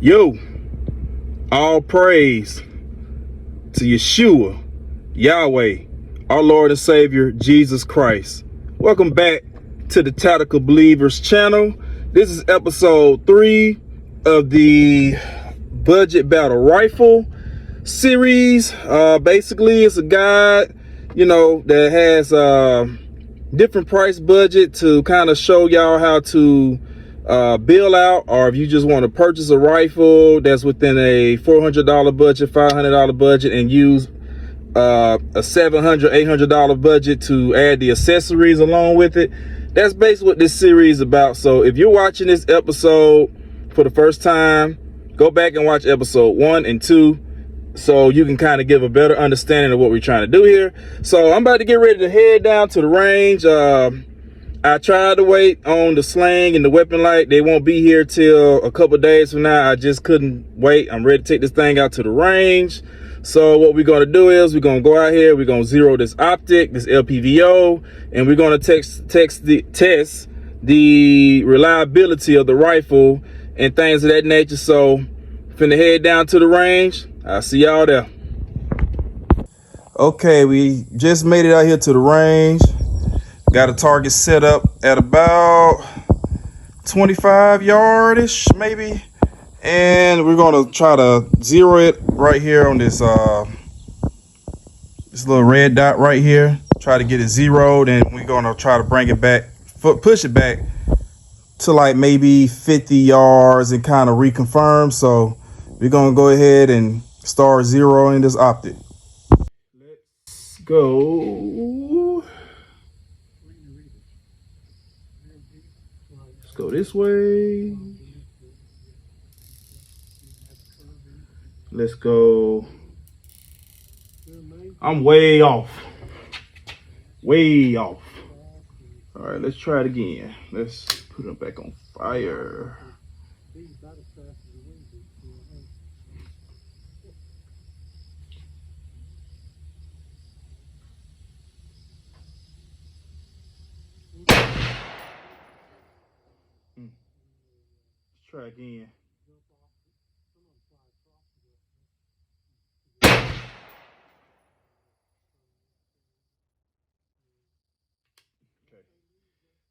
Yo, all praise to Yeshua, Yahweh, our Lord and Savior, Jesus Christ. Welcome back to the Tactical Believers channel. This is episode 3 of the Budget Battle Rifle series. Basically, it's a guide, that has different price budget to kind of show y'all how to bill out, or if you just want to purchase a rifle that's within a $400 budget, $500 budget, and use a $700, $800 budget to add the accessories along with it. That's basically what this series is about. So if you're watching this episode for the first time, go back and watch episode 1 and 2 so you can kind of give a better understanding of what we're trying to do here. So I'm about to get ready to head down to the range. I tried to wait on the sling and the weapon light. They won't be here till a couple days from now. I just couldn't wait. I'm ready to take this thing out to the range. So what we're going to do is we're going to go out here. We're going to zero this optic, this LPVO, and we're going to test the reliability of the rifle and things of that nature. So finna head down to the range. I'll see y'all there. Okay, we just made it out here to the range. Got a target set up at about 25 yardish, maybe. And we're gonna try to zero it right here on this this little red dot right here. Try to get it zeroed, and we're gonna try to bring it back, push it back to like maybe 50 yards and kind of reconfirm. So we're gonna go ahead and start zeroing this optic. Let's go. Let's go this way. Let's go. I'm way off. Way off. All right, let's try it again. Let's put it back on fire. Let's try again.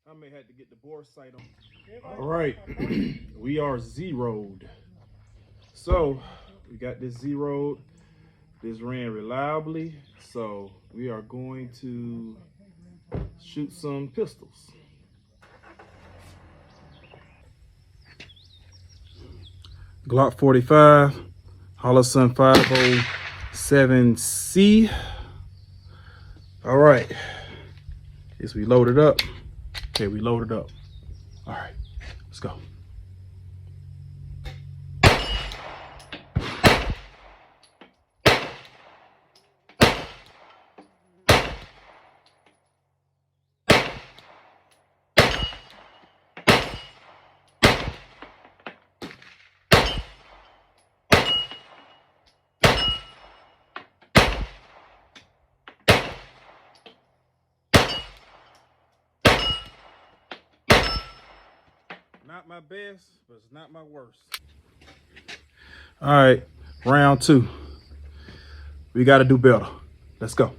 I may have to get the bore sight on. All right, we are zeroed. So we got this zeroed. This ran reliably. So we are going to shoot some pistols. Glock 45, Holosun 507C. All right, guess we loaded up. Okay, we loaded up. All right, let's go. Not my best, but it's not my worst. All right, round 2. We got to do better. Let's go.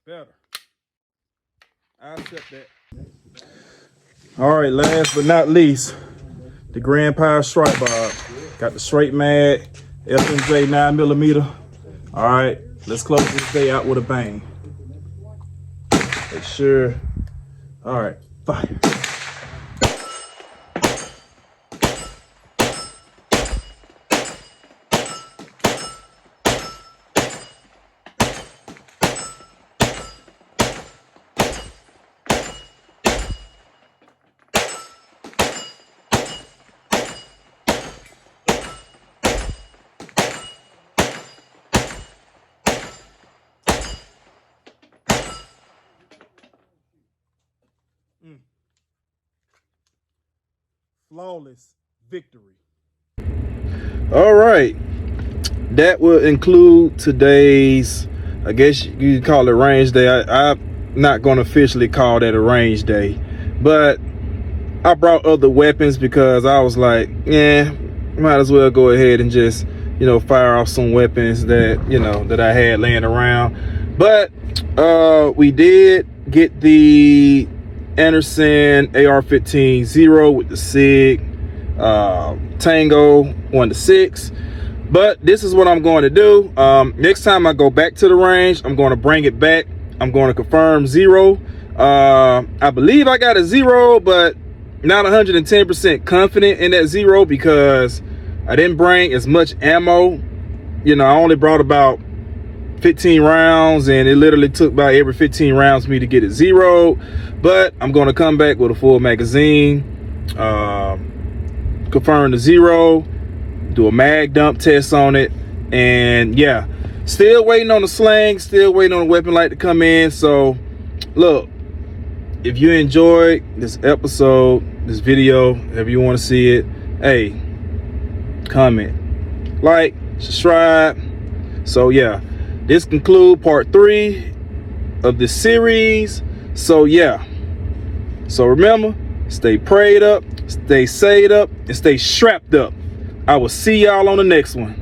Better. I accept that. All right, last but not least, the Grandpa Strike Bob. Got the straight mag, FMJ 9mm. All right, let's close this day out with a bang. Make sure. All right, fire. flawless victory. All right, that will include today's, I guess you could call it range day. I'm not going to officially call that a range day, but I brought other weapons because I was like, yeah, might as well go ahead and just, you know, fire off some weapons that, you know, that I had laying around. But we did get the Anderson AR-15-0 with the SIG Tango 1-6. But this is what I'm going to do. Next time I go back to the range, I'm going to bring it back. I'm going to confirm 0. I believe I got a 0, but not 110% confident in that 0 because I didn't bring as much ammo. You know, I only brought about 15 rounds, and it literally took about every 15 rounds for me to get it 0. But I'm going to come back with a full magazine, confirm the 0, do a mag dump test on it, and yeah, still waiting on the sling, still waiting on the weapon light to come in. So look, if you enjoyed this episode, this video, however you want to see it, hey, comment, like, subscribe. So yeah, this concludes part 3 of this series. So yeah, so remember, stay prayed up, stay saved up, and stay strapped up. I will see y'all on the next one.